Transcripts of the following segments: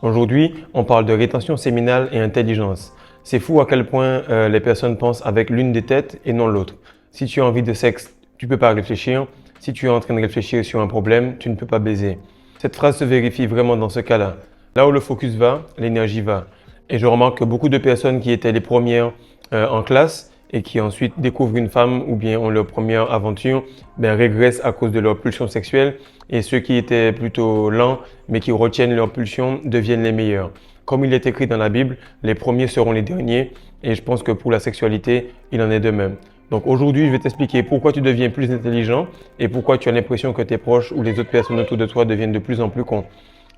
Aujourd'hui, on parle de rétention séminale et intelligence. C'est fou à quel point les personnes pensent avec l'une des têtes et non l'autre. Si tu as envie de sexe, tu ne peux pas réfléchir. Si tu es en train de réfléchir sur un problème, tu ne peux pas baiser. Cette phrase se vérifie vraiment dans ce cas-là. Là où le focus va, l'énergie va. Et je remarque que beaucoup de personnes qui étaient les premières en classe et qui ensuite découvrent une femme ou bien ont leur première aventure, régressent à cause de leur pulsion sexuelle, et ceux qui étaient plutôt lents mais qui retiennent leur pulsion deviennent les meilleurs. Comme il est écrit dans la Bible, les premiers seront les derniers, et je pense que pour la sexualité, il en est de même. Donc aujourd'hui, je vais t'expliquer pourquoi tu deviens plus intelligent et pourquoi tu as l'impression que tes proches ou les autres personnes autour de toi deviennent de plus en plus cons.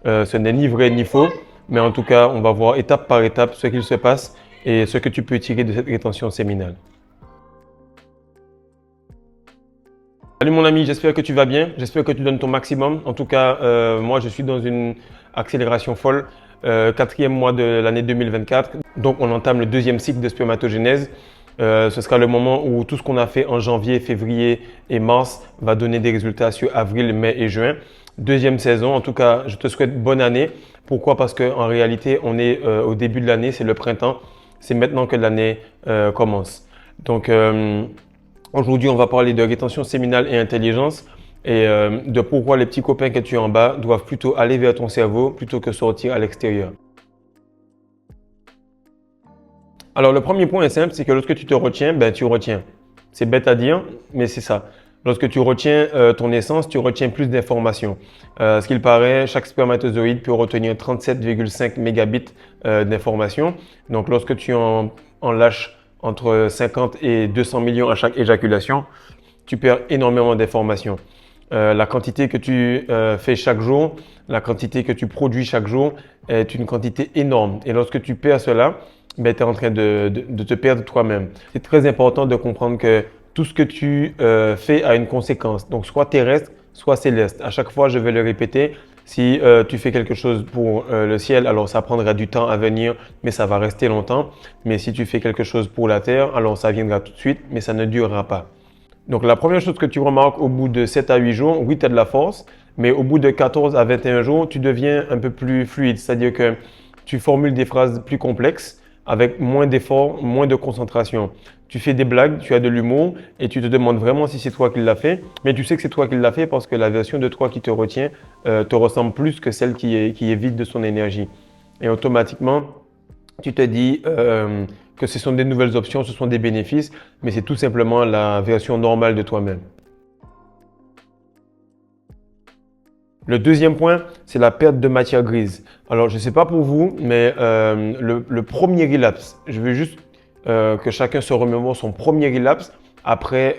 Ce n'est ni vrai ni faux, mais en tout cas, on va voir étape par étape ce qu'il se passe et ce que tu peux tirer de cette rétention séminale. Salut mon ami, j'espère que tu vas bien, j'espère que tu donnes ton maximum. En tout cas, moi je suis dans une accélération folle. Quatrième mois de l'année 2024, donc on entame le deuxième cycle de spermatogénèse. Ce sera le moment où tout ce qu'on a fait en janvier, février et mars va donner des résultats sur avril, mai et juin. Deuxième saison, en tout cas, je te souhaite bonne année. Pourquoi? Parce qu'en réalité, on est au début de l'année, c'est le printemps. C'est maintenant que l'année commence. Donc, aujourd'hui, on va parler de rétention séminale et intelligence et de pourquoi les petits copains que tu as en bas doivent plutôt aller vers ton cerveau plutôt que sortir à l'extérieur. Alors, le premier point est simple, c'est que lorsque tu te retiens, tu retiens. C'est bête à dire, mais c'est ça. Lorsque tu retiens ton essence, tu retiens plus d'informations. Ce qu'il paraît, chaque spermatozoïde peut retenir 37,5 mégabits d'informations. Donc, lorsque tu en lâches entre 50 et 200 millions à chaque éjaculation, tu perds énormément d'informations. La quantité que tu fais chaque jour, la quantité que tu produis chaque jour est une quantité énorme. Et lorsque tu perds cela, tu es en train de te perdre toi-même. C'est très important de comprendre que tout ce que tu fais a une conséquence. Donc, soit terrestre, soit céleste. À chaque fois, je vais le répéter. Si tu fais quelque chose pour le ciel, alors ça prendra du temps à venir, mais ça va rester longtemps. Mais si tu fais quelque chose pour la terre, alors ça viendra tout de suite, mais ça ne durera pas. Donc, la première chose que tu remarques au bout de 7 à 8 jours, oui, tu as de la force, mais au bout de 14 à 21 jours, tu deviens un peu plus fluide. C'est-à-dire que tu formules des phrases plus complexes avec moins d'efforts, moins de concentration. Tu fais des blagues, tu as de l'humour et tu te demandes vraiment si c'est toi qui l'as fait, mais tu sais que c'est toi qui l'as fait parce que la version de toi qui te retient te ressemble plus que celle qui est vide de son énergie. Et automatiquement, tu te dis que ce sont des nouvelles options, ce sont des bénéfices, mais c'est tout simplement la version normale de toi-même. Le deuxième point, c'est la perte de matière grise. Alors, je ne sais pas pour vous, mais le premier relapse, je veux juste que chacun se remémore son premier relapse après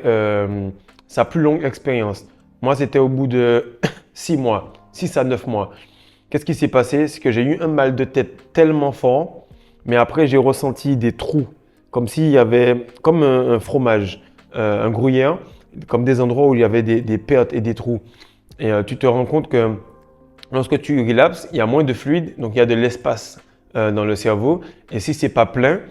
sa plus longue expérience. Moi, c'était au bout de 6 mois, 6 à 9 mois. Qu'est-ce qui s'est passé? C'est que j'ai eu un mal de tête tellement fort, mais après, j'ai ressenti des trous, comme s'il y avait, comme un fromage, un gruyère, comme des endroits où il y avait des pertes et des trous. Et tu te rends compte que lorsque tu relapses, il y a moins de fluide, donc il y a de l'espace dans le cerveau. Et si c'est pas plein,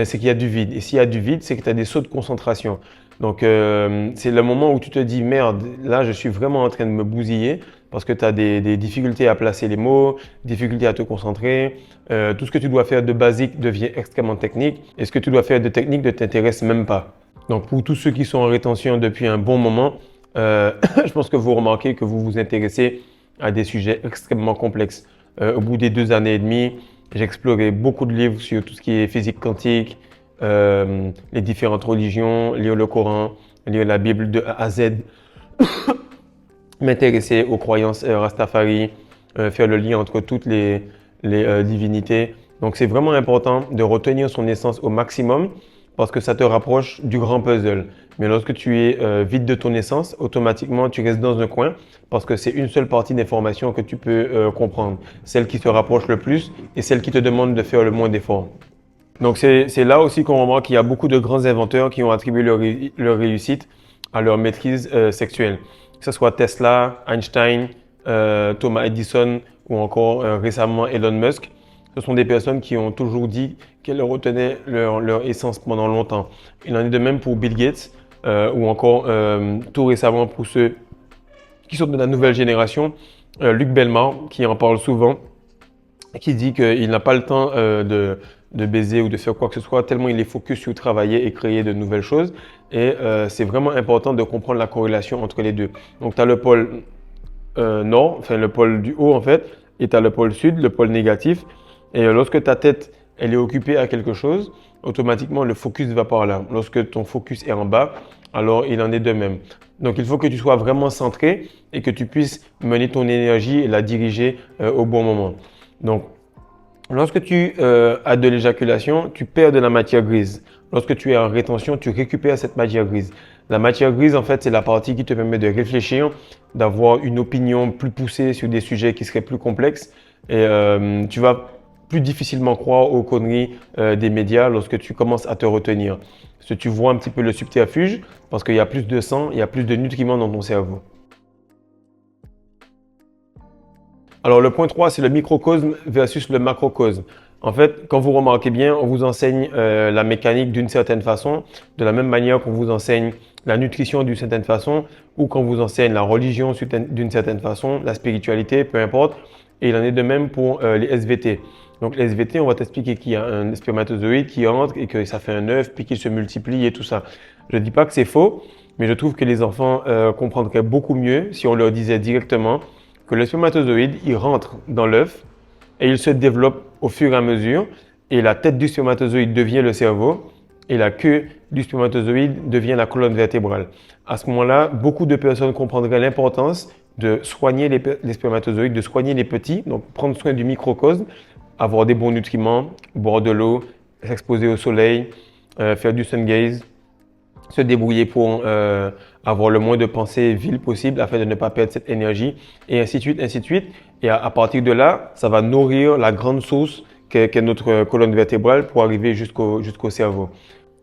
c'est qu'il y a du vide. Et s'il y a du vide, c'est que tu as des sauts de concentration. Donc c'est le moment où tu te dis, merde, là je suis vraiment en train de me bousiller parce que tu as des difficultés à placer les mots, difficultés à te concentrer. Tout ce que tu dois faire de basique devient extrêmement technique. Et ce que tu dois faire de technique ne t'intéresse même pas. Donc pour tous ceux qui sont en rétention depuis un bon moment, je pense que vous remarquez que vous vous intéressez à des sujets extrêmement complexes. Au bout des 2 années et demie, j'ai exploré beaucoup de livres sur tout ce qui est physique quantique, les différentes religions, lire le Coran, lire la Bible de A à Z, m'intéresser aux croyances Rastafari, faire le lien entre toutes les divinités. Donc c'est vraiment important de retenir son essence au maximum parce que ça te rapproche du grand puzzle. Mais lorsque tu es vide de ton essence, automatiquement tu restes dans un coin parce que c'est une seule partie d'information que tu peux comprendre. Celle qui te rapproche le plus et celle qui te demande de faire le moins d'efforts. Donc c'est là aussi qu'on remarque qu'il y a beaucoup de grands inventeurs qui ont attribué leur réussite à leur maîtrise sexuelle. Que ce soit Tesla, Einstein, Thomas Edison ou encore récemment Elon Musk. Ce sont des personnes qui ont toujours dit qu'elles retenaient leur essence pendant longtemps. Il en est de même pour Bill Gates ou encore tout récemment pour ceux qui sont de la nouvelle génération, Luc Bellemare qui en parle souvent. qui dit qu'il n'a pas le temps de baiser ou de faire quoi que ce soit, tellement il est focus sur travailler et créer de nouvelles choses. Et c'est vraiment important de comprendre la corrélation entre les deux. Donc, tu as le pôle nord, enfin le pôle du haut en fait, et tu as le pôle sud, le pôle négatif. Et lorsque ta tête, elle est occupée à quelque chose, automatiquement le focus va par là. Lorsque ton focus est en bas, alors il en est de même. Donc il faut que tu sois vraiment centré et que tu puisses mener ton énergie et la diriger au bon moment. Donc lorsque tu as de l'éjaculation, tu perds de la matière grise. Lorsque tu es en rétention, tu récupères cette matière grise. La matière grise, en fait, c'est la partie qui te permet de réfléchir, d'avoir une opinion plus poussée sur des sujets qui seraient plus complexes. Et tu vas plus difficilement croire aux conneries des médias lorsque tu commences à te retenir. Parce que tu vois un petit peu le subterfuge, parce qu'il y a plus de sang, il y a plus de nutriments dans ton cerveau. Alors, le point 3, c'est le microcosme versus le macrocosme. En fait, quand vous remarquez bien, on vous enseigne la mécanique d'une certaine façon, de la même manière qu'on vous enseigne la nutrition d'une certaine façon, ou qu'on vous enseigne la religion d'une certaine façon, la spiritualité, peu importe. Et il en est de même pour les SVT. Donc, les SVT, on va t'expliquer qu'il y a un spermatozoïde qui entre et que ça fait un œuf, puis qu'il se multiplie et tout ça. Je ne dis pas que c'est faux, mais je trouve que les enfants comprendraient beaucoup mieux si on leur disait directement que le spermatozoïde, il rentre dans l'œuf et il se développe au fur et à mesure. Et la tête du spermatozoïde devient le cerveau et la queue du spermatozoïde devient la colonne vertébrale. À ce moment-là, beaucoup de personnes comprendraient l'importance de soigner les spermatozoïdes, de soigner les petits, donc prendre soin du microcosme, avoir des bons nutriments, boire de l'eau, s'exposer au soleil, faire du sun gaze, se débrouiller pour avoir le moins de pensées viles possible afin de ne pas perdre cette énergie, et ainsi de suite, ainsi de suite. Et à partir de là, ça va nourrir la grande source qu'est notre colonne vertébrale pour arriver jusqu'au cerveau.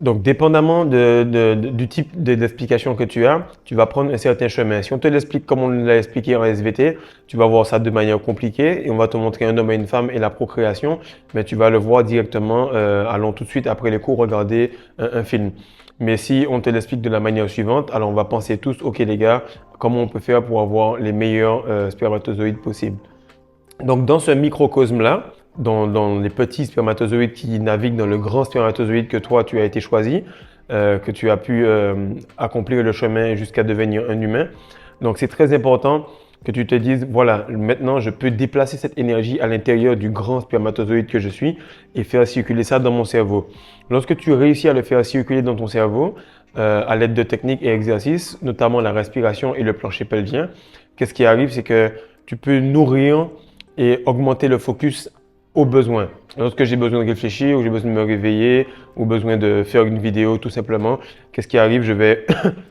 Donc, dépendamment du type d'explication que tu as, tu vas prendre un certain chemin. Si on te l'explique comme on l'a expliqué en SVT, tu vas voir ça de manière compliquée et on va te montrer un homme et une femme et la procréation, mais tu vas le voir directement, allons tout de suite après les cours regarder un film. Mais si on te l'explique de la manière suivante, alors on va penser tous, ok les gars, comment on peut faire pour avoir les meilleurs spermatozoïdes possibles. Donc dans ce microcosme-là, dans les petits spermatozoïdes qui naviguent dans le grand spermatozoïde que toi tu as été choisi, que tu as pu accomplir le chemin jusqu'à devenir un humain. Donc c'est très important que tu te dises, voilà, maintenant je peux déplacer cette énergie à l'intérieur du grand spermatozoïde que je suis et faire circuler ça dans mon cerveau. Lorsque tu réussis à le faire circuler dans ton cerveau, à l'aide de techniques et exercices, notamment la respiration et le plancher pelvien, qu'est-ce qui arrive, c'est que tu peux nourrir et augmenter le focus aux besoins. Lorsque j'ai besoin de réfléchir ou j'ai besoin de me réveiller ou besoin de faire une vidéo tout simplement, qu'est-ce qui arrive? Je vais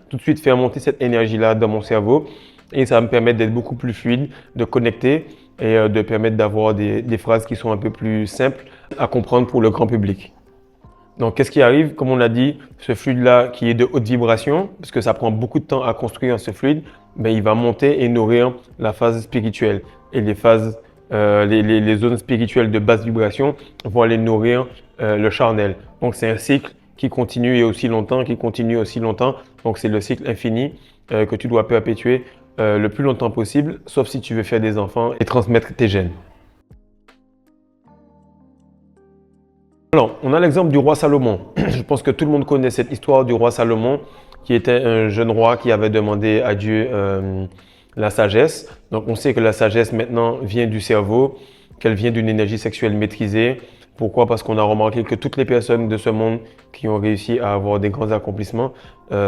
tout de suite faire monter cette énergie-là dans mon cerveau et ça va me permettre d'être beaucoup plus fluide, de connecter et de permettre d'avoir des phrases qui sont un peu plus simples à comprendre pour le grand public. Donc, qu'est-ce qui arrive? Comme on l'a dit, ce fluide-là qui est de haute vibration, parce que ça prend beaucoup de temps à construire ce fluide, ben, il va monter et nourrir la phase spirituelle. Et les phases, les zones spirituelles de basse vibration vont aller nourrir le charnel. Donc, c'est un cycle qui continue et aussi longtemps, qui continue aussi longtemps. Donc, c'est le cycle infini que tu dois perpétuer le plus longtemps possible, sauf si tu veux faire des enfants et transmettre tes gènes. Alors, on a l'exemple du roi Salomon. Je pense que tout le monde connaît cette histoire du roi Salomon, qui était un jeune roi qui avait demandé à Dieu la sagesse. Donc, on sait que la sagesse maintenant vient du cerveau, qu'elle vient d'une énergie sexuelle maîtrisée. Pourquoi? Parce qu'on a remarqué que toutes les personnes de ce monde qui ont réussi à avoir des grands accomplissements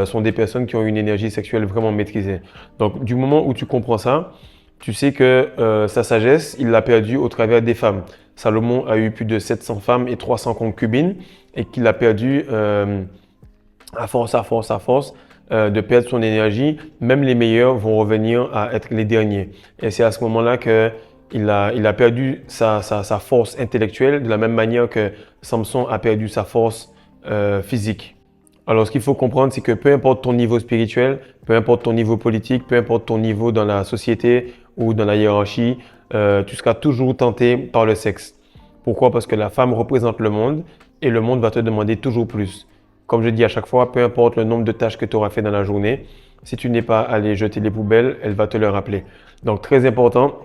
sont des personnes qui ont une énergie sexuelle vraiment maîtrisée. Donc, du moment où tu comprends ça, tu sais que sa sagesse, il l'a perdue au travers des femmes. Salomon a eu plus de 700 femmes et 300 concubines et qu'il a perdu à force de perdre son énergie. Même les meilleurs vont revenir à être les derniers. Et c'est à ce moment-là qu'il a perdu sa force intellectuelle de la même manière que Samson a perdu sa force physique. Alors, ce qu'il faut comprendre, c'est que peu importe ton niveau spirituel, peu importe ton niveau politique, peu importe ton niveau dans la société ou dans la hiérarchie, tu seras toujours tenté par le sexe. Pourquoi? Parce que la femme représente le monde et le monde va te demander toujours plus. Comme je dis à chaque fois, peu importe le nombre de tâches que tu auras fait dans la journée, si tu n'es pas allé jeter les poubelles, elle va te le rappeler. Donc, très important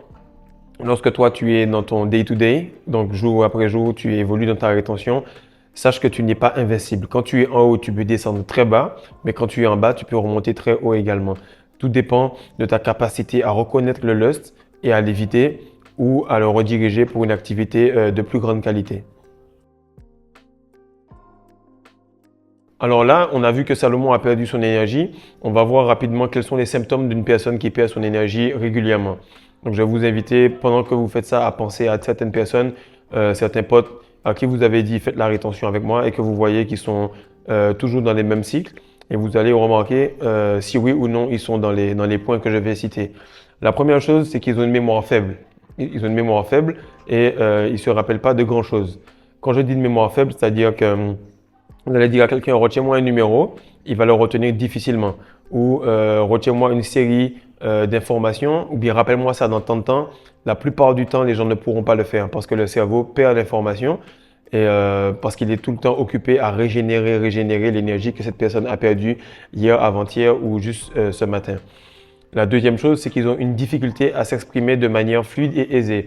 Lorsque toi, tu es dans ton day-to-day, donc jour après jour, tu évolues dans ta rétention, sache que tu n'es pas invincible. Quand tu es en haut, tu peux descendre très bas, mais quand tu es en bas, tu peux remonter très haut également. Tout dépend de ta capacité à reconnaître le lust et à l'éviter ou à le rediriger pour une activité de plus grande qualité. Alors là, on a vu que Salomon a perdu son énergie. On va voir rapidement quels sont les symptômes d'une personne qui perd son énergie régulièrement. Donc, je vais vous inviter, pendant que vous faites ça, à penser à certaines personnes, certains potes à qui vous avez dit faites la rétention avec moi et que vous voyez qu'ils sont toujours dans les mêmes cycles. Et vous allez remarquer si oui ou non ils sont dans les points que je vais citer. La première chose, c'est qu'ils ont une mémoire faible. Ils ont une mémoire faible et ils ne se rappellent pas de grand-chose. Quand je dis une mémoire faible, c'est-à-dire que vous allez dire à quelqu'un, retiens-moi un numéro, il va le retenir difficilement. Ou retiens-moi une série d'informations, ou bien rappelle-moi ça dans tant de temps. La plupart du temps, les gens ne pourront pas le faire parce que le cerveau perd l'information et parce qu'il est tout le temps occupé à régénérer l'énergie que cette personne a perdue hier, avant-hier ou juste ce matin. La deuxième chose, c'est qu'ils ont une difficulté à s'exprimer de manière fluide et aisée.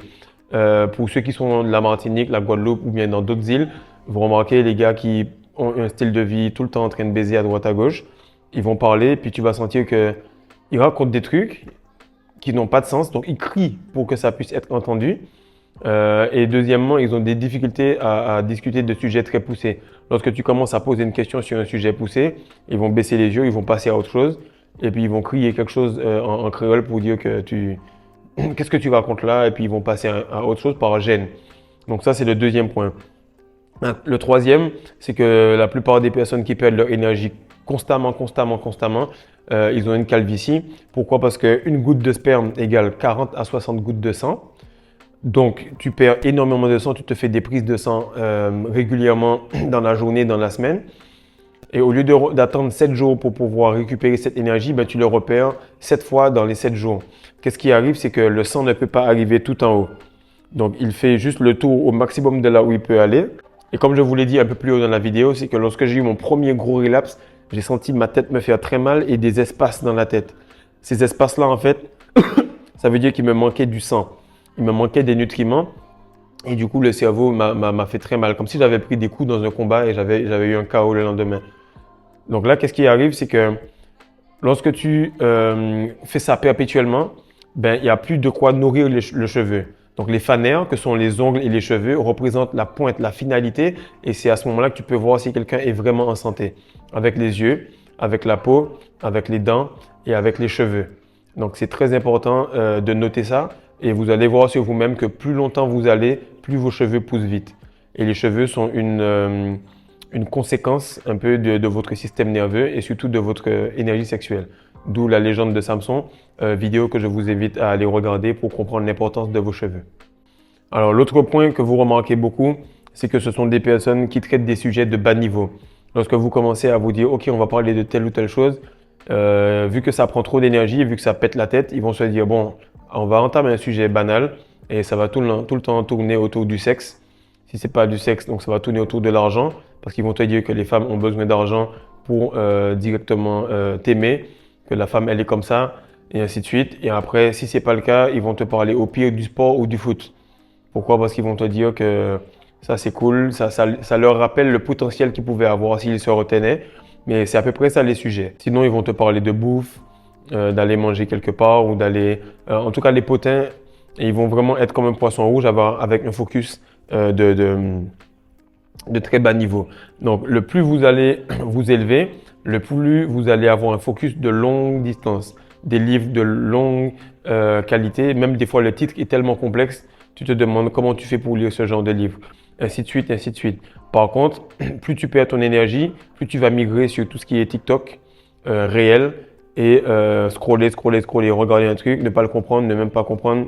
Pour ceux qui sont de la Martinique, la Guadeloupe ou bien dans d'autres îles, vous remarquez les gars qui ont un style de vie tout le temps en train de baiser à droite à gauche, ils vont parler, puis tu vas sentir qu'ils racontent des trucs qui n'ont pas de sens, donc ils crient pour que ça puisse être entendu. Et deuxièmement, ils ont des difficultés à discuter de sujets très poussés. Lorsque tu commences à poser une question sur un sujet poussé, ils vont baisser les yeux, ils vont passer à autre chose, et puis ils vont crier quelque chose en créole pour dire que tu... Qu'est-ce que tu racontes là? Et puis ils vont passer à autre chose par gêne. Donc ça, c'est le deuxième point. Le troisième, c'est que la plupart des personnes qui perdent leur énergie constamment, ils ont une calvitie. Pourquoi? Parce qu'une goutte de sperme égale 40 à 60 gouttes de sang. Donc, tu perds énormément de sang, tu te fais des prises de sang régulièrement dans la journée, dans la semaine. Et au lieu d'attendre 7 jours pour pouvoir récupérer cette énergie, ben, tu le repères 7 fois dans les 7 jours. Qu'est-ce qui arrive? C'est que le sang ne peut pas arriver tout en haut. Donc, il fait juste le tour au maximum de là où il peut aller. Et comme je vous l'ai dit un peu plus haut dans la vidéo, c'est que lorsque j'ai eu mon premier gros relapse, j'ai senti ma tête me faire très mal et des espaces dans la tête. Ces espaces-là, en fait, ça veut dire qu'il me manquait du sang. Il me manquait des nutriments. Et du coup, le cerveau m'a fait très mal. Comme si j'avais pris des coups dans un combat et j'avais eu un KO le lendemain. Donc là, qu'est-ce qui arrive? C'est que lorsque tu fais ça perpétuellement, ben, il n'y a plus de quoi nourrir le cheveu. Donc les fanères, que sont les ongles et les cheveux, représentent la pointe, la finalité. Et c'est à ce moment-là que tu peux voir si quelqu'un est vraiment en santé. Avec les yeux, avec la peau, avec les dents et avec les cheveux. Donc c'est très important de noter ça. Et vous allez voir sur vous-même que plus longtemps vous allez, plus vos cheveux poussent vite. Et les cheveux sont une conséquence un peu de votre système nerveux et surtout de votre énergie sexuelle. D'où la légende de Samson, vidéo que je vous invite à aller regarder pour comprendre l'importance de vos cheveux. Alors l'autre point que vous remarquez beaucoup, c'est que ce sont des personnes qui traitent des sujets de bas niveau. Lorsque vous commencez à vous dire, OK, on va parler de telle ou telle chose, vu que ça prend trop d'énergie, vu que ça pète la tête, ils vont se dire, bon, on va entamer un sujet banal et ça va tout le temps tourner autour du sexe. Si c'est pas du sexe, donc ça va tourner autour de l'argent parce qu'ils vont te dire que les femmes ont besoin d'argent pour directement t'aimer, que la femme elle est comme ça et ainsi de suite. Et après, si c'est pas le cas, ils vont te parler au pire du sport ou du foot. Pourquoi? Parce qu'ils vont te dire que ça c'est cool, ça leur rappelle le potentiel qu'ils pouvaient avoir s'ils se retenaient. Mais c'est à peu près ça les sujets. Sinon, ils vont te parler de bouffe, d'aller manger quelque part ou d'aller... en tout cas, les potins, ils vont vraiment être comme un poisson rouge avec un focus de très bas niveau. Donc, le plus vous allez vous élever, le plus vous allez avoir un focus de longue distance, des livres de longue qualité. Même des fois, le titre est tellement complexe, tu te demandes comment tu fais pour lire ce genre de livre. Ainsi de suite, ainsi de suite. Par contre, plus tu perds ton énergie, plus tu vas migrer sur tout ce qui est TikTok réel et scroller, regarder un truc, ne pas le comprendre, ne même pas comprendre,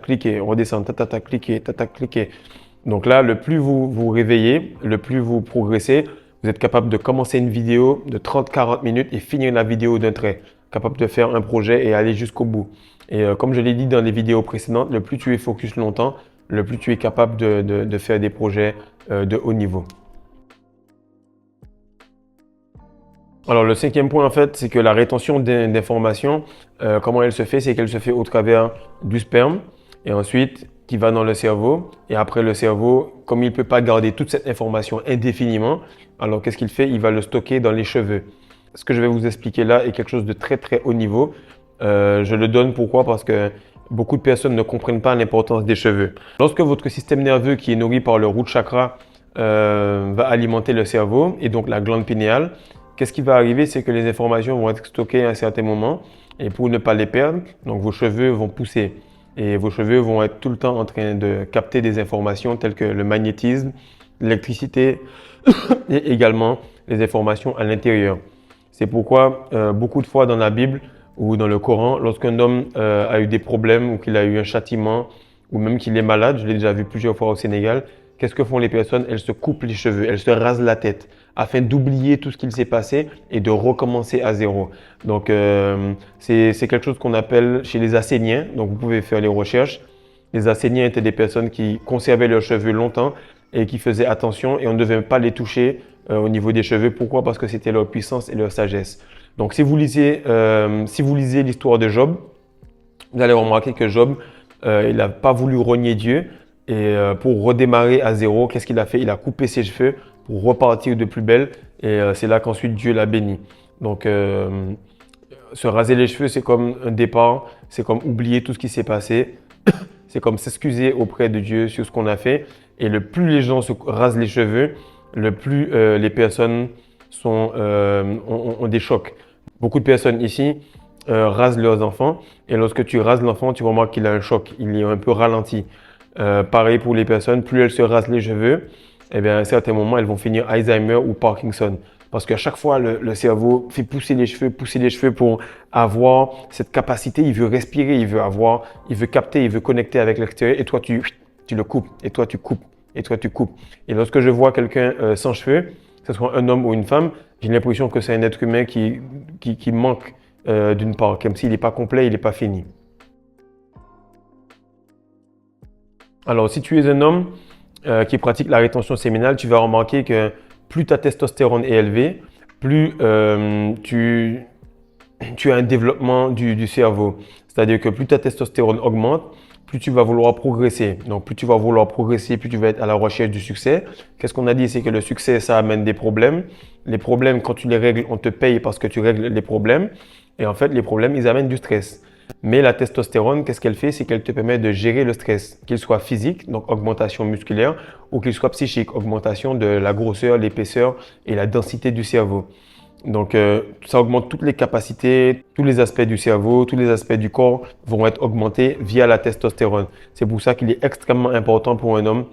cliquer, redescendre, cliquer, cliquer. Donc là, le plus vous vous réveillez, le plus vous progressez, vous êtes capable de commencer une vidéo de 30-40 minutes et finir la vidéo d'un trait. Capable de faire un projet et aller jusqu'au bout. Et comme je l'ai dit dans les vidéos précédentes, le plus tu es focus longtemps, le plus tu es capable de faire des projets de haut niveau. Alors le cinquième point en fait, c'est que la rétention d'informations, comment elle se fait? C'est qu'elle se fait au travers du sperme et ensuite qui va dans le cerveau. Et après le cerveau, comme il ne peut pas garder toute cette information indéfiniment, alors qu'est-ce qu'il fait? Il va le stocker dans les cheveux. Ce que je vais vous expliquer là est quelque chose de très très haut niveau. Je le donne pourquoi? Parce que beaucoup de personnes ne comprennent pas l'importance des cheveux. Lorsque votre système nerveux qui est nourri par le root chakra va alimenter le cerveau et donc la glande pinéale, qu'est-ce qui va arriver? C'est que les informations vont être stockées à un certain moment et pour ne pas les perdre, donc vos cheveux vont pousser et vos cheveux vont être tout le temps en train de capter des informations telles que le magnétisme, l'électricité et également les informations à l'intérieur. C'est pourquoi beaucoup de fois dans la Bible ou dans le Coran, lorsqu'un homme a eu des problèmes ou qu'il a eu un châtiment ou même qu'il est malade, je l'ai déjà vu plusieurs fois au Sénégal, qu'est-ce que font les personnes? Elles se coupent les cheveux, elles se rasent la tête afin d'oublier tout ce qu'il s'est passé et de recommencer à zéro. Donc c'est quelque chose qu'on appelle chez les Asséniens, donc vous pouvez faire les recherches. Les Asséniens étaient des personnes qui conservaient leurs cheveux longtemps et qui faisaient attention et on ne devait pas les toucher au niveau des cheveux. Pourquoi? Parce que c'était leur puissance et leur sagesse. Donc si vous lisez l'histoire de Job, vous allez remarquer que Job, il n'a pas voulu renier Dieu et pour redémarrer à zéro, qu'est-ce qu'il a fait? Il a coupé ses cheveux pour repartir de plus belle et c'est là qu'ensuite Dieu l'a béni. Donc se raser les cheveux, c'est comme un départ, c'est comme oublier tout ce qui s'est passé, c'est comme s'excuser auprès de Dieu sur ce qu'on a fait. Et le plus les gens se rasent les cheveux, le plus les personnes ont des chocs. Beaucoup de personnes ici rasent leurs enfants et lorsque tu rases l'enfant, tu remarques qu'il a un choc, il est un peu ralenti. Pareil pour les personnes, plus elles se rasent les cheveux, eh bien, à un certain moment, elles vont finir Alzheimer ou Parkinson. Parce qu'à chaque fois, le cerveau fait pousser les cheveux pour avoir cette capacité. Il veut respirer, il veut capter, il veut connecter avec l'extérieur. Et toi, tu le coupes. Et toi, tu coupes. Et toi, tu coupes. Et lorsque je vois quelqu'un sans cheveux, que ce soit un homme ou une femme, j'ai l'impression que c'est un être humain qui manque d'une part, comme s'il n'est pas complet, il n'est pas fini. Alors, si tu es un homme qui pratique la rétention séminale, tu vas remarquer que plus ta testostérone est élevée, plus tu as un développement du cerveau. C'est-à-dire que plus ta testostérone augmente, plus tu vas vouloir progresser. Donc, plus tu vas vouloir progresser, plus tu vas être à la recherche du succès. Qu'est-ce qu'on a dit? C'est que le succès, ça amène des problèmes. Les problèmes, quand tu les règles, on te paye parce que tu règles les problèmes. Et en fait, les problèmes, ils amènent du stress. Mais la testostérone, qu'est-ce qu'elle fait? C'est qu'elle te permet de gérer le stress, qu'il soit physique, donc augmentation musculaire, ou qu'il soit psychique, augmentation de la grosseur, l'épaisseur et la densité du cerveau. Donc, ça augmente toutes les capacités, tous les aspects du cerveau, tous les aspects du corps vont être augmentés via la testostérone. C'est pour ça qu'il est extrêmement important pour un homme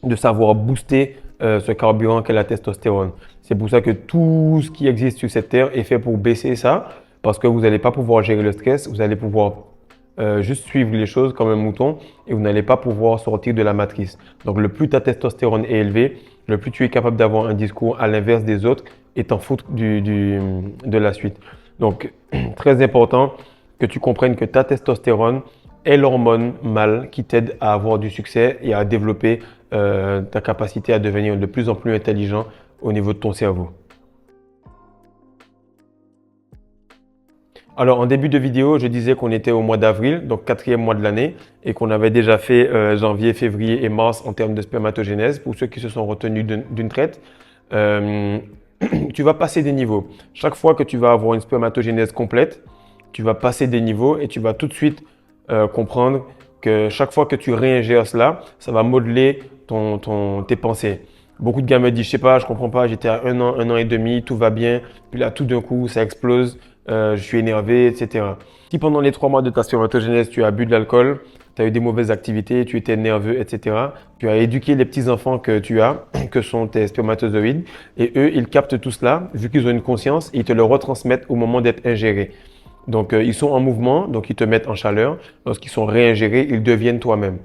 de savoir booster ce carburant qu'est la testostérone. C'est pour ça que tout ce qui existe sur cette terre est fait pour baisser ça, parce que vous n'allez pas pouvoir gérer le stress, vous allez pouvoir juste suivre les choses comme un mouton et vous n'allez pas pouvoir sortir de la matrice. Donc, le plus ta testostérone est élevée, le plus tu es capable d'avoir un discours à l'inverse des autres et t'en foutre de la suite. Donc, très important que tu comprennes que ta testostérone est l'hormone mâle qui t'aide à avoir du succès et à développer ta capacité à devenir de plus en plus intelligent au niveau de ton cerveau. Alors, en début de vidéo, je disais qu'on était au mois d'avril, donc 4e mois de l'année, et qu'on avait déjà fait janvier, février et mars en termes de spermatogénèse, pour ceux qui se sont retenus d'une traite. Tu vas passer des niveaux. Chaque fois que tu vas avoir une spermatogénèse complète, tu vas passer des niveaux et tu vas tout de suite comprendre que chaque fois que tu réingères cela, ça va modeler tes pensées. Beaucoup de gars me disent, je sais pas, je comprends pas, j'étais à 1 an et demi, tout va bien, puis là tout d'un coup ça explose, je suis énervé, etc. Si pendant les 3 mois de ta spermatogénèse, tu as bu de l'alcool, tu as eu des mauvaises activités, tu étais nerveux, etc., tu as éduqué les petits-enfants que tu as, que sont tes spermatozoïdes, et eux, ils captent tout cela, vu qu'ils ont une conscience, et ils te le retransmettent au moment d'être ingérés. Donc, ils sont en mouvement, donc ils te mettent en chaleur. Lorsqu'ils sont réingérés, ils deviennent toi-même.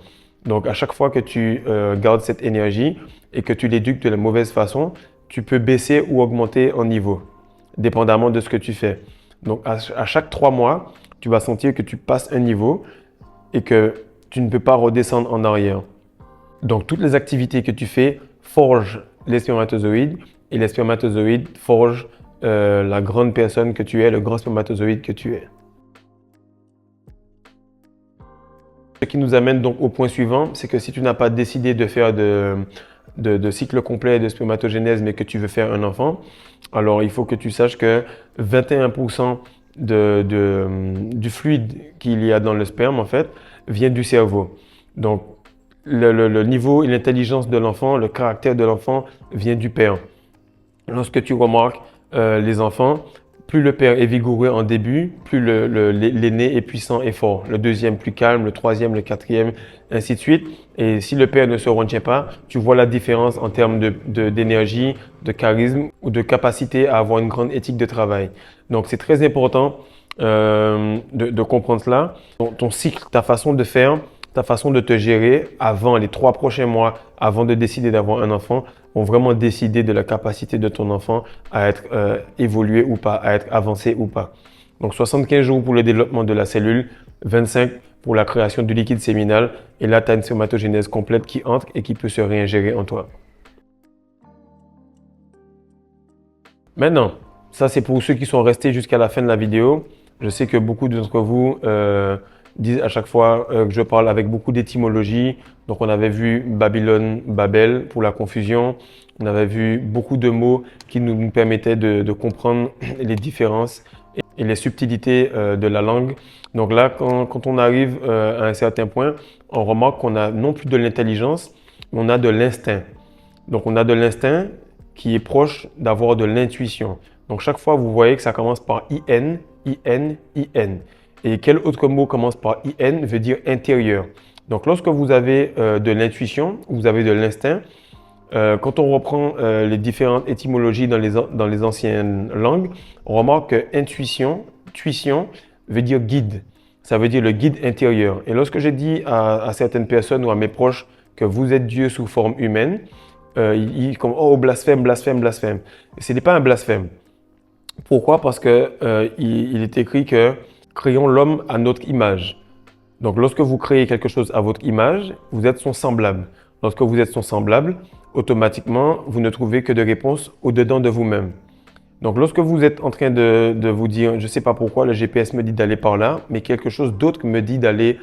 Donc, à chaque fois que tu gardes cette énergie et que tu l'éduques de la mauvaise façon, tu peux baisser ou augmenter en niveau, dépendamment de ce que tu fais. Donc, à chaque 3 mois, tu vas sentir que tu passes un niveau et que tu ne peux pas redescendre en arrière. Donc, toutes les activités que tu fais forgent les spermatozoïdes et les spermatozoïdes forgent la grande personne que tu es, le grand spermatozoïde que tu es. qui nous amène donc au point suivant, c'est que si tu n'as pas décidé de faire de cycle complet de spermatogénèse, mais que tu veux faire un enfant, alors il faut que tu saches que 21% du fluide qu'il y a dans le sperme, en fait, vient du cerveau. Donc, le niveau et l'intelligence de l'enfant, le caractère de l'enfant vient du père. Lorsque tu remarques les enfants, plus le père est vigoureux en début, plus l'aîné est puissant et fort. Le deuxième plus calme, le troisième, le quatrième, ainsi de suite. Et si le père ne se retient pas, tu vois la différence en termes d'énergie, de charisme ou de capacité à avoir une grande éthique de travail. Donc c'est très important de comprendre cela. Ton cycle, ta façon de faire, ta façon de te gérer avant les 3 prochains mois, avant de décider d'avoir un enfant, vont vraiment décider de la capacité de ton enfant à être évolué ou pas, à être avancé ou pas. Donc 75 jours pour le développement de la cellule, 25 pour la création du liquide séminal, et là tu as une spermatogénèse complète qui entre et qui peut se réingérer en toi. Maintenant, ça c'est pour ceux qui sont restés jusqu'à la fin de la vidéo. Je sais que beaucoup d'entre vous disent à chaque fois que je parle avec beaucoup d'étymologie. Donc on avait vu Babylone, Babel pour la confusion. On avait vu beaucoup de mots qui nous permettaient de comprendre les différences et les subtilités de la langue. Donc là, quand on arrive à un certain point, on remarque qu'on a non plus de l'intelligence, mais on a de l'instinct. Donc on a de l'instinct qui est proche d'avoir de l'intuition. Donc chaque fois, vous voyez que ça commence par IN, IN, IN. Et quel autre mot commence par IN veut dire intérieur. Donc lorsque vous avez de l'intuition, vous avez de l'instinct, quand on reprend les différentes étymologies dans les anciennes langues, on remarque que intuition, tuition veut dire guide. Ça veut dire le guide intérieur. Et lorsque je dis à certaines personnes ou à mes proches que vous êtes Dieu sous forme humaine, ils comme oh blasphème, blasphème, blasphème. Et ce n'est pas un blasphème. Pourquoi? Parce que il est écrit que créons l'homme à notre image. Donc lorsque vous créez quelque chose à votre image, vous êtes son semblable. Lorsque vous êtes son semblable, automatiquement, vous ne trouvez que des réponses au-dedans de vous-même. Donc lorsque vous êtes en train de vous dire, je ne sais pas pourquoi, le GPS me dit d'aller par là, mais quelque chose d'autre me dit d'aller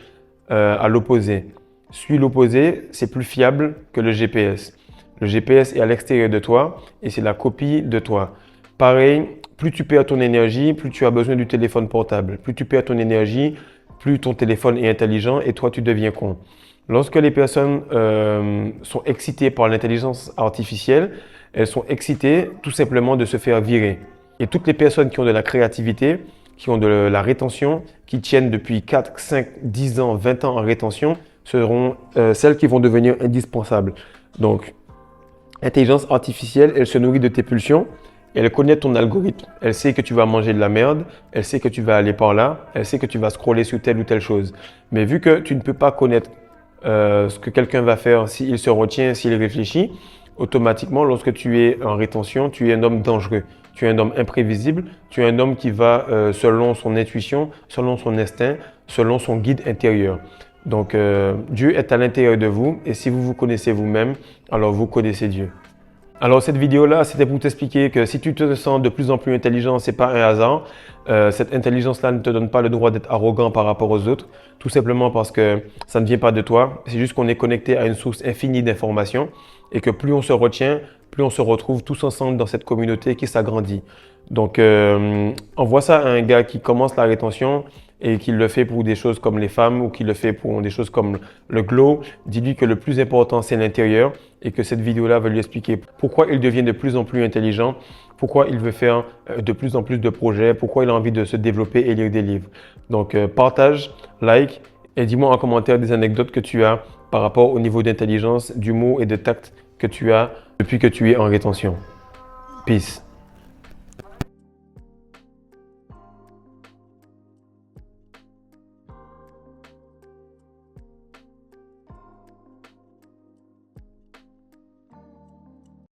à l'opposé. Suis l'opposé, c'est plus fiable que le GPS. Le GPS est à l'extérieur de toi et c'est la copie de toi. Pareil, plus tu perds ton énergie, plus tu as besoin du téléphone portable. Plus tu perds ton énergie, plus ton téléphone est intelligent et toi tu deviens con. Lorsque les personnes sont excitées par l'intelligence artificielle, elles sont excitées tout simplement de se faire virer. Et toutes les personnes qui ont de la créativité, qui ont de la rétention, qui tiennent depuis 4, 5, 10 ans, 20 ans en rétention, seront celles qui vont devenir indispensables. Donc, l'intelligence artificielle, elle se nourrit de tes pulsions. Elle connaît ton algorithme. Elle sait que tu vas manger de la merde. Elle sait que tu vas aller par là. Elle sait que tu vas scroller sur telle ou telle chose. Mais vu que tu ne peux pas connaître ce que quelqu'un va faire s'il se retient, s'il réfléchit, automatiquement, lorsque tu es en rétention, tu es un homme dangereux. Tu es un homme imprévisible. Tu es un homme qui va selon son intuition, selon son instinct, selon son guide intérieur. Donc, Dieu est à l'intérieur de vous. Et si vous vous connaissez vous-même, alors vous connaissez Dieu. Alors cette vidéo-là, c'était pour t'expliquer que si tu te sens de plus en plus intelligent, c'est pas un hasard. Cette intelligence-là ne te donne pas le droit d'être arrogant par rapport aux autres, tout simplement parce que ça ne vient pas de toi. C'est juste qu'on est connecté à une source infinie d'informations et que plus on se retient, plus on se retrouve tous ensemble dans cette communauté qui s'agrandit. Donc, envoie ça à un gars qui commence la rétention et qui le fait pour des choses comme les femmes ou qui le fait pour des choses comme le glow. Dis-lui que le plus important, c'est l'intérieur et que cette vidéo-là va lui expliquer pourquoi il devient de plus en plus intelligent, pourquoi il veut faire de plus en plus de projets, pourquoi il a envie de se développer et lire des livres. Donc, partage, like et dis-moi en commentaire des anecdotes que tu as par rapport au niveau d'intelligence, d'humour et de tact que tu as depuis que tu es en rétention. Peace.